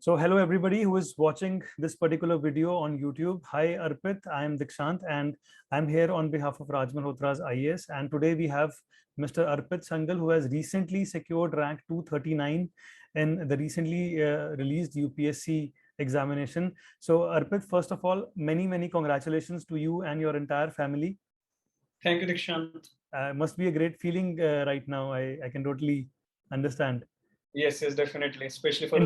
So hello everybody who is watching this particular video on YouTube. Hi Arpit, I am Dikshant and I'm here on behalf of Raj Malhotra's IAS, and today we have Mr. Arpit Sangal, who has recently secured rank 239 in the recently released UPSC examination. So Arpit, first of all, many congratulations to you and your entire family. Thank you, Dikshant. Must be a great feeling right now. I can totally understand. Yes, definitely, especially for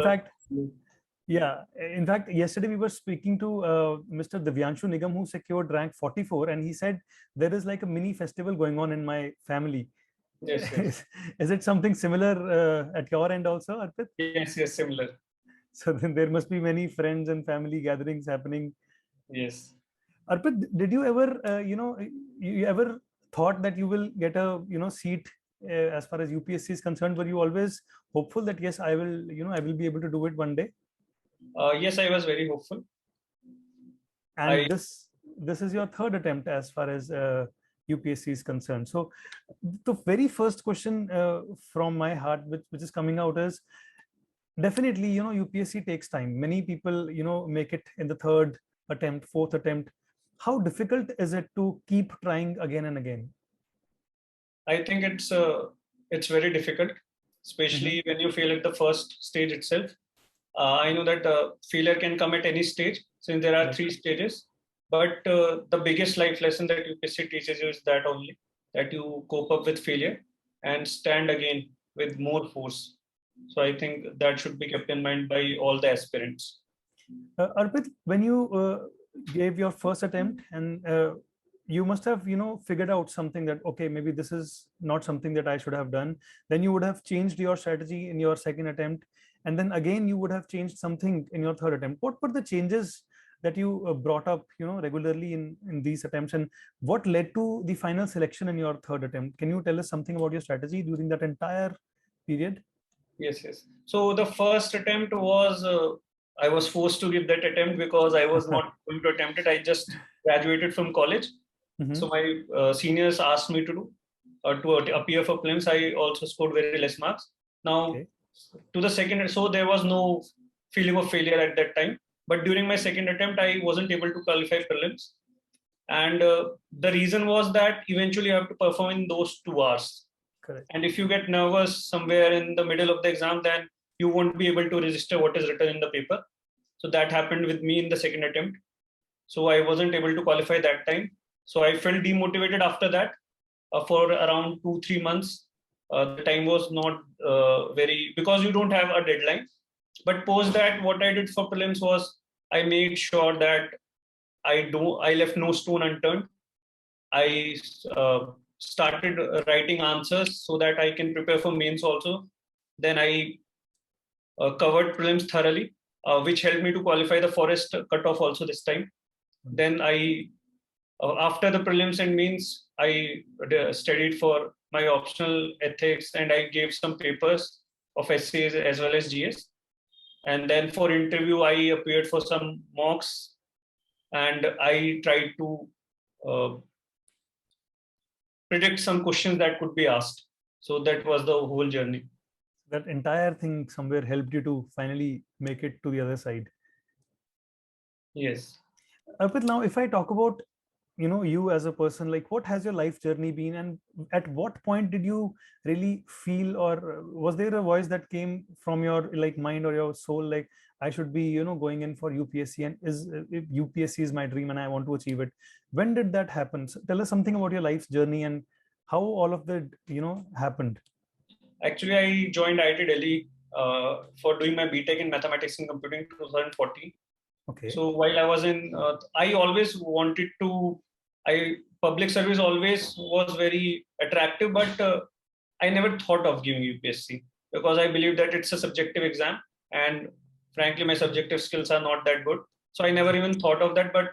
in fact, yesterday we were speaking to Mr. Divyanshu Nigam, who secured rank 44, and he said there is like a mini festival going on in my family. Yes. Is it something similar at your end also, Arpit? Yes, similar. So then there must be many friends and family gatherings happening. Yes. Arpit, did you ever, you ever thought that you will get a, seat as far as UPSC is concerned? Were you always hopeful that yes, I will, I will be able to do it one day? Yes, I was very hopeful. And this is your third attempt as far as UPSC is concerned. So the very first question from my heart, which is coming out is, definitely, UPSC takes time. Many people, make it in the third attempt, fourth attempt. How difficult is it to keep trying again and again? I think it's very difficult, especially when you fail at the first stage itself. I know that failure can come at any stage, since there are 3 stages. But the biggest life lesson that UPSC teaches you is that only, that you cope up with failure and stand again with more force. So I think that should be kept in mind by all the aspirants. Arpit, when you gave your first attempt, and you must have, figured out something that, okay, maybe this is not something that I should have done. Then you would have changed your strategy in your second attempt. And then again, you would have changed something in your third attempt. What were the changes that you brought up, regularly in these attempts, and what led to the final selection in your third attempt? Can you tell us something about your strategy during that entire period? Yes. So the first attempt was, I was forced to give that attempt because I was not going to attempt it. I just graduated from college. So my seniors asked me to appear for prelims. I also scored very less marks. Now, to the second, so there was no feeling of failure at that time. But during my second attempt, I wasn't able to qualify prelims. And the reason was that eventually you have to perform in those 2 hours. Correct. And if you get nervous somewhere in the middle of the exam, then you won't be able to register what is written in the paper. So that happened with me in the second attempt. So I wasn't able to qualify that time. So I felt demotivated after that for around 2-3 months. The time was not very, because you don't have a deadline. But post that, what I did for prelims was I made sure that I left no stone unturned. I started writing answers so that I can prepare for mains also. Then I covered prelims thoroughly, which helped me to qualify the forest cutoff also this time. Then I, after the prelims and mains, I studied for my optional ethics, and I gave some papers of essays as well as GS. And then for interview, I appeared for some mocks, and I tried to predict some questions that could be asked. So that was the whole journey. That entire thing somewhere helped you to finally make it to the other side. Yes. Arpit, now if I talk about, you as a person, like what has your life journey been, and at what point did you really feel, or was there a voice that came from your mind or your soul, like I should be, going in for UPSC, and UPSC is my dream and I want to achieve it? When did that happen? So tell us something about your life's journey and how all of that, happened. Actually, I joined IIT Delhi for doing my BTech in Mathematics and Computing 2014. Okay. So while I was in, I always wanted to, public service always was very attractive, but I never thought of giving UPSC because I believe that it's a subjective exam, and frankly, my subjective skills are not that good. So I never even thought of that. But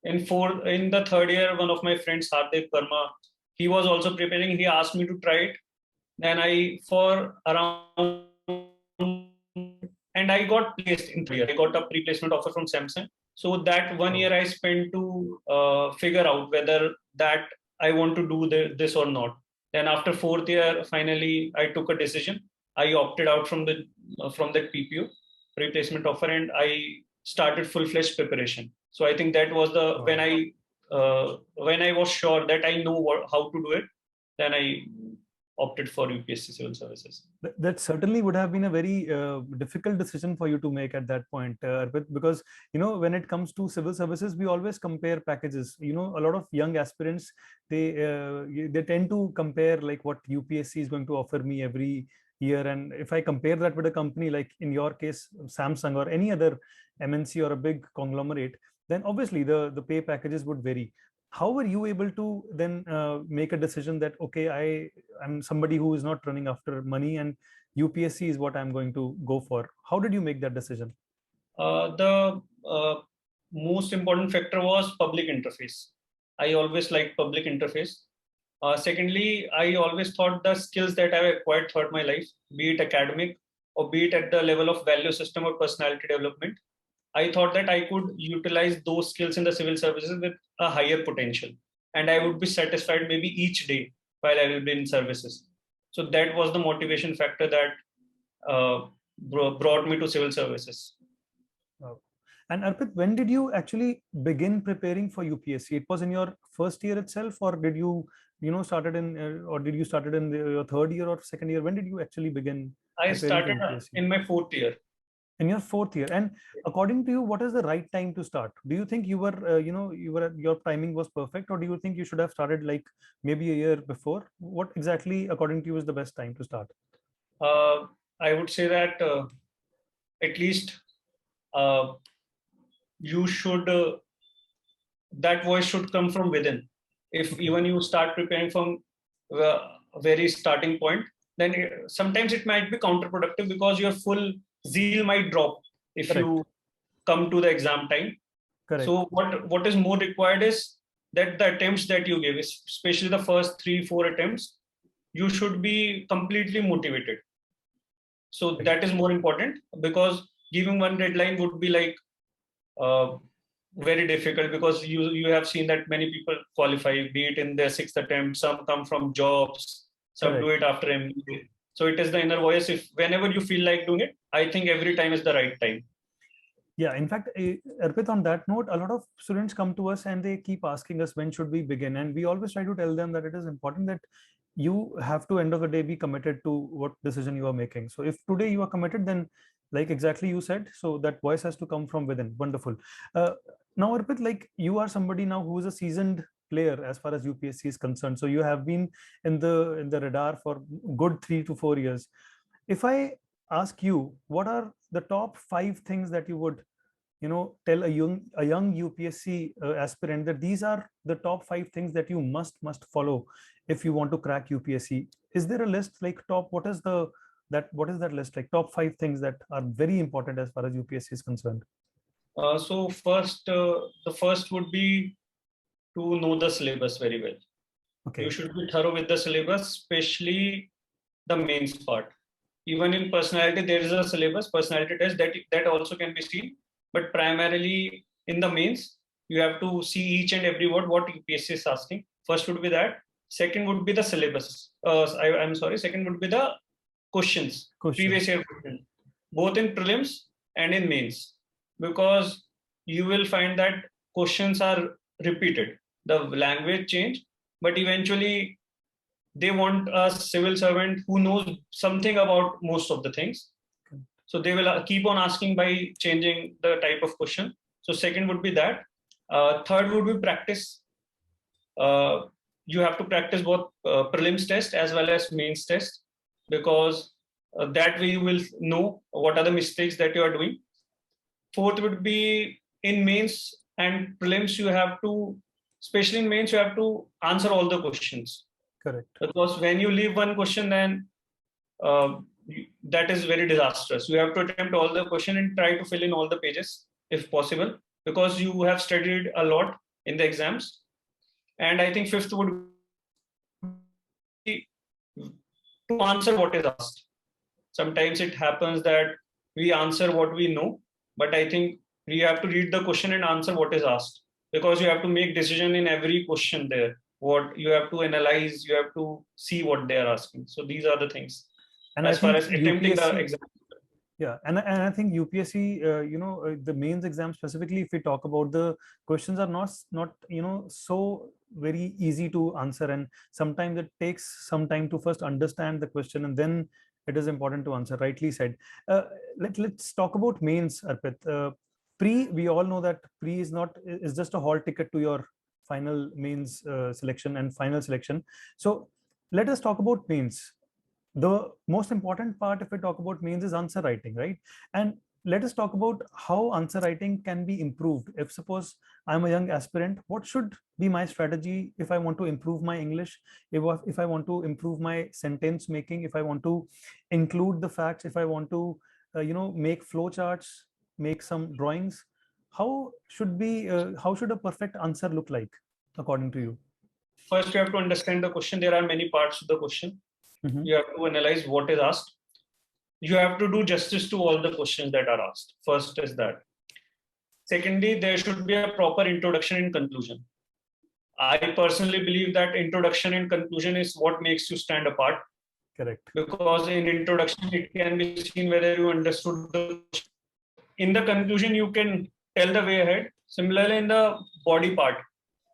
in the third year, one of my friends, Hardik Verma, he was also preparing. He asked me to try it. Then for around, and I got placed in 3 years. I got a pre-placement offer from Samsung. So that 1 year I spent to figure out whether that I want to do this or not. Then after 4th year, finally I took a decision. I opted out from that PPO, pre-placement offer, and I started full-fledged preparation. So I think that was the when I was sure that I know how to do it, then I opted for UPSC Civil Services. That certainly would have been a very difficult decision for you to make at that point, Arpit, because when it comes to civil services, we always compare packages. A lot of young aspirants, they tend to compare like what UPSC is going to offer me every year, and if I compare that with a company like in your case Samsung or any other MNC or a big conglomerate, then obviously the pay packages would vary. How were you able to then make a decision that, okay, I'm somebody who is not running after money and UPSC is what I'm going to go for? How did you make that decision? The most important factor was public interface. I always liked public interface. Secondly, I always thought the skills that I've acquired throughout my life, be it academic or be it at the level of value system or personality development, I thought that I could utilize those skills in the civil services with a higher potential. And I would be satisfied maybe each day while I will be in services. So that was the motivation factor that brought me to civil services. And Arpit, when did you actually begin preparing for UPSC? It was in your first year itself, or did you, started in, or did you started in your third year or second year? When did you actually begin? I started in my fourth year. In your fourth year, and according to you, what is the right time to start? Do you think you were, your timing was perfect, or do you think you should have started like maybe a year before? What exactly, according to you, is the best time to start? I would say that at least you should that voice should come from within. If even you start preparing from the very starting point, then sometimes it might be counterproductive because your full zeal might drop if you come to the exam time. Correct. So what is more required is that the attempts that you give, especially the first 3-4 attempts, you should be completely motivated. So that is more important, because giving one deadline would be like very difficult, because you have seen that many people qualify, be it in their 6th attempt, some come from jobs, some do it after MBA. So it is the inner voice. If whenever you feel like doing it, I think every time is the right time. Yeah, in fact, Arpit, on that note, a lot of students come to us and they keep asking us, when should we begin? And we always try to tell them that it is important that you have to, end of the day, be committed to what decision you are making. So if today you are committed, then like exactly you said, so that voice has to come from within. Wonderful. Now, Arpit, like you are somebody now who is a seasoned player as far as UPSC is concerned. So you have been in the radar for good 3 to 4 years. If I ask you, what are the top 5 things that you would tell a young UPSC aspirant that these are the top 5 things that you must follow if you want to crack UPSC? Is there a list like what is that list, like top 5 things that are very important as far as UPSC is concerned? So the first would be to know the syllabus very well. Okay. You should be thorough with the syllabus, especially the mains part. Even in personality, there is a syllabus, personality test that also can be seen. But primarily in the mains, you have to see each and every word what UPSC is asking. First would be that. Second would be the syllabus. Second would be the questions. Previous year questions, both in prelims and in mains, because you will find that questions are repeated. The language change, but eventually they want a civil servant who knows something about most of the things. So they will keep on asking by changing the type of question. So second would be that. Third would be practice. You have to practice both prelims test as well as mains test, because that way you will know what are the mistakes that you are doing. Fourth would be in mains and prelims, you have to, especially in mains, you have to answer all the questions. Correct. Because when you leave one question, then that is very disastrous. You have to attempt all the question and try to fill in all the pages if possible, because you have studied a lot in the exams. And I think fifth would be to answer what is asked. Sometimes it happens that we answer what we know, but I think we have to read the question and answer what is asked, because you have to make decision in every question there. What you have to analyze, you have to see what they are asking. So these are the things. And as far as attempting the exam. Yeah, and I think UPSC, the mains exam specifically, if we talk about, the questions are not so very easy to answer, and sometimes it takes some time to first understand the question, and then it is important to answer. Rightly said. Uh, let's talk about mains, Arpit. Pre, we all know that pre is not is just a hall ticket to your final mains selection and final selection. So let us talk about mains. The most important part, if we talk about mains, is answer writing, right? And let us talk about how answer writing can be improved. If suppose I'm a young aspirant, what should be my strategy if I want to improve my English, if I want to improve my sentence making, if I want to include the facts, if I want to make flow charts, make some drawings? How should a perfect answer look like according to you? First, you have to understand the question. There are many parts to the question. Mhm. You have to analyze what is asked. You have to do justice to all the questions that are asked. First is that. Secondly, there should be a proper introduction and conclusion. I personally believe that introduction and conclusion is what makes you stand apart. Correct. Because in introduction, it can be seen whether you understood the question. In the conclusion, you can tell the way ahead. Similarly, in the body part,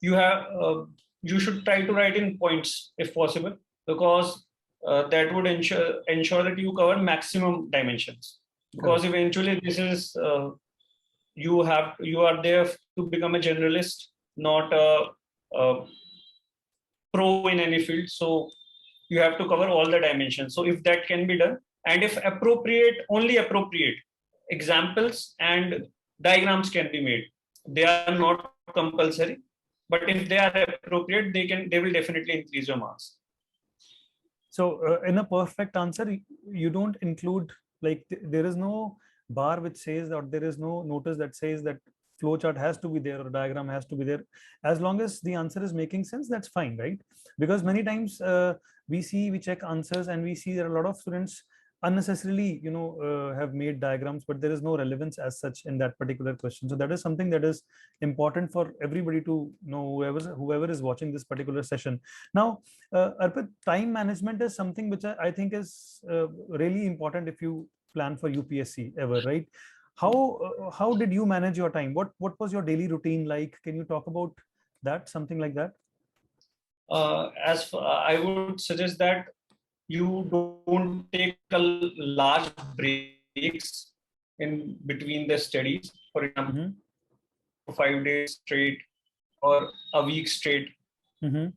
you should try to write in points if possible, because that would ensure that you cover maximum dimensions. Because Correct. eventually, this is you are there to become a generalist, not a pro in any field. So you have to cover all the dimensions. So if that can be done, and if appropriate, only appropriate examples and diagrams can be made. They are not compulsory, but if they are appropriate, they will definitely increase your marks. So in a perfect answer, you don't include, like, there is no bar which says, or there is no notice that says that flowchart has to be there or diagram has to be there. As long as the answer is making sense, that's fine, right? Because many times we check answers and we see there are a lot of students unnecessarily have made diagrams, but there is no relevance as such in that particular question. So that is something that is important for everybody to know, whoever is watching this particular session. Now, Arpit, time management is something which I think is really important if you plan for UPSC ever, right? How did you manage your time? What was your daily routine like? Can you talk about that, something like that? I would suggest that you don't take a large breaks in between the studies. For example, Mm-hmm. 5 days straight or a week straight. Mm-hmm.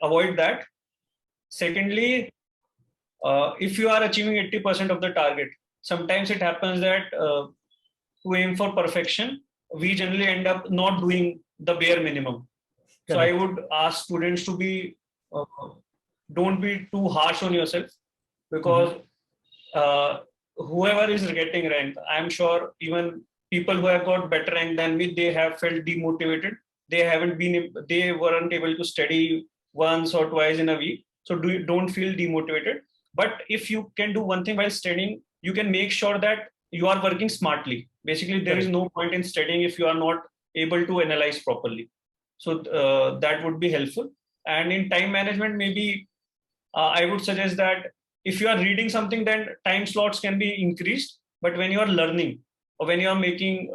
Avoid that. Secondly, if you are achieving 80% of the target, sometimes it happens that to aim for perfection, we generally end up not doing the bare minimum. So I Correct. would ask students to be don't be too harsh on yourself, because whoever is getting ranked, I'm sure even people who have got better rank than me, they have felt demotivated. They weren't able to study once or twice in a week. So don't feel demotivated. But if you can do one thing while studying, you can make sure that you are working smartly. Basically, there is Correct. no point in studying if you are not able to analyze properly. So that would be helpful. And in time management, maybe I would suggest that if you are reading something, then time slots can be increased. But when you are learning or when you are making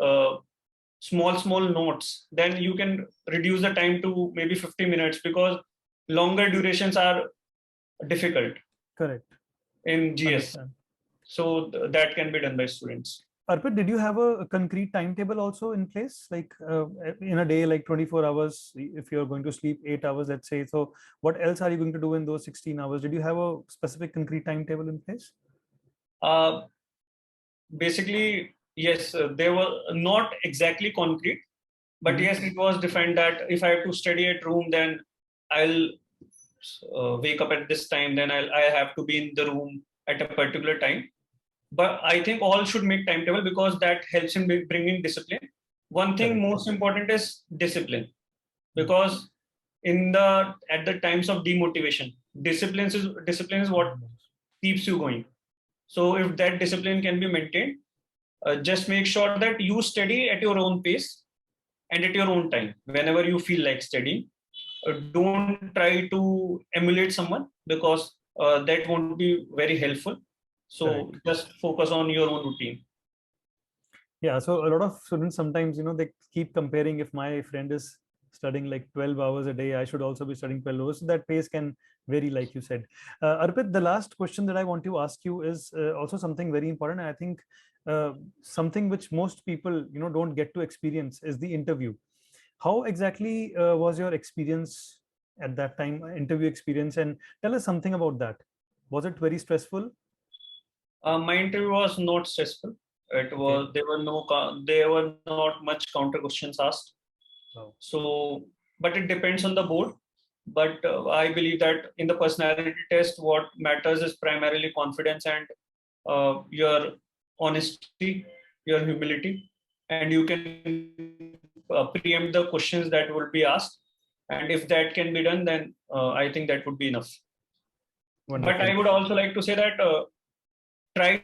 small notes, then you can reduce the time to maybe 50 minutes, because longer durations are difficult Correct. in GS. Understand. So that can be done by students. Arpit, did you have a concrete timetable also in place, like in a day, like 24 hours, if you're going to sleep 8 hours, let's say? So what else are you going to do in those 16 hours? Did you have a specific concrete timetable in place? Uh, Basically, yes, they were not exactly concrete, but yes, it was defined that if I have to study at room, then I'll wake up at this time, then I have to be in the room at a particular time. But I think all should make timetable, because that helps in bringing discipline. One thing Correct. most important is discipline, because at the times of demotivation, discipline is what keeps you going. So if that discipline can be maintained, just make sure that you study at your own pace and at your own time whenever you feel like studying. Don't try to emulate someone, because that won't be very helpful. So just focus on your own routine. Yeah, so a lot of students sometimes, they keep comparing. If my friend is studying like 12 hours a day, I should also be studying 12 hours. So that pace can vary, like you said. Arpit, the last question that I want to ask you is also something very important. I think something which most people, don't get to experience is the interview. How exactly was your experience at that time, interview experience, and tell us something about that. Was it very stressful? My interview was not stressful. It was there were not much counter questions asked. Wow. So, but it depends on the board. But I believe that in the personality test, what matters is primarily confidence and your honesty, your humility, and you can preempt the questions that will be asked. And if that can be done, then I think that would be enough. Wonderful. But I would also like to say that try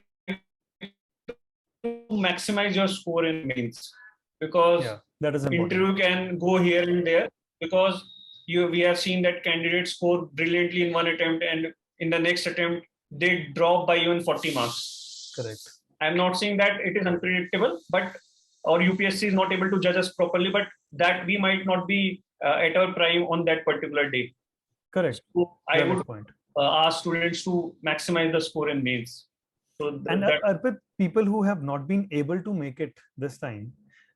to maximize your score in mains, because that is important. Interview can go here and there, because we have seen that candidates score brilliantly in one attempt and in the next attempt they drop by even 40 marks. Correct. I'm not saying that it is unpredictable, but or UPSC is not able to judge us properly, but that we might not be at our prime on that particular day. Correct. So I Valid would point. ask students to maximize the score in mains. So and Arpit, people who have not been able to make it this time,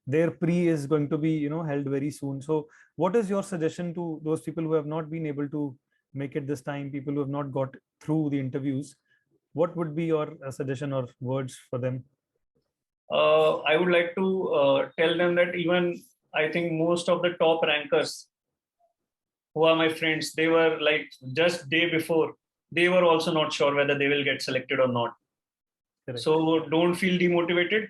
their pre is going to be held very soon. So what is your suggestion to those people who have not been able to make it this time, people who have not got through the interviews? What would be your suggestion or words for them? I would like to tell them that even I think most of the top rankers who are my friends, they were like just day before, they were also not sure whether they will get selected or not. Correct. So don't feel demotivated.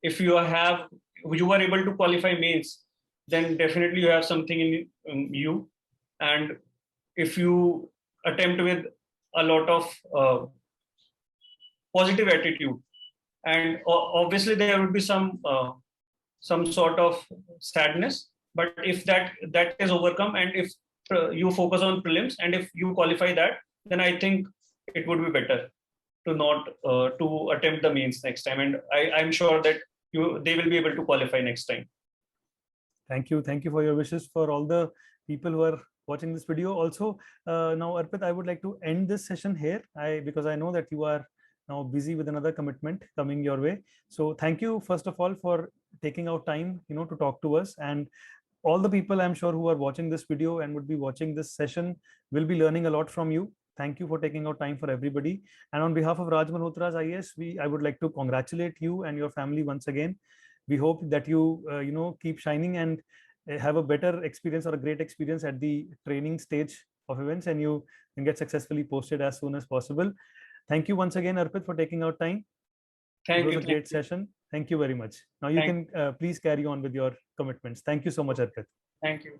If you are able to qualify mains, then definitely you have something in you. And if you attempt with a lot of positive attitude, and obviously there would be some sort of sadness, but if that is overcome, and if you focus on prelims, and if you qualify that, then I think it would be better to not to attempt the mains next time, and I'm sure that they will be able to qualify next time. Thank you for your wishes for all the people who are watching this video. Also, now Arpit, I would like to end this session here, because I know that you are now busy with another commitment coming your way. So thank you first of all for taking out time to talk to us, and all the people I'm sure who are watching this video and would be watching this session will be learning a lot from you. Thank you for taking out time for everybody. And on behalf of Raj Malhotra IAS, I would like to congratulate you and your family once again. We hope that you keep shining and have a better experience or a great experience at the training stage of events, and you can get successfully posted as soon as possible. Thank you once again, Arpit, for taking out time. It was a great session. Thank you very much. Now you can please carry on with your commitments. Thank you so much, Arpit. Thank you.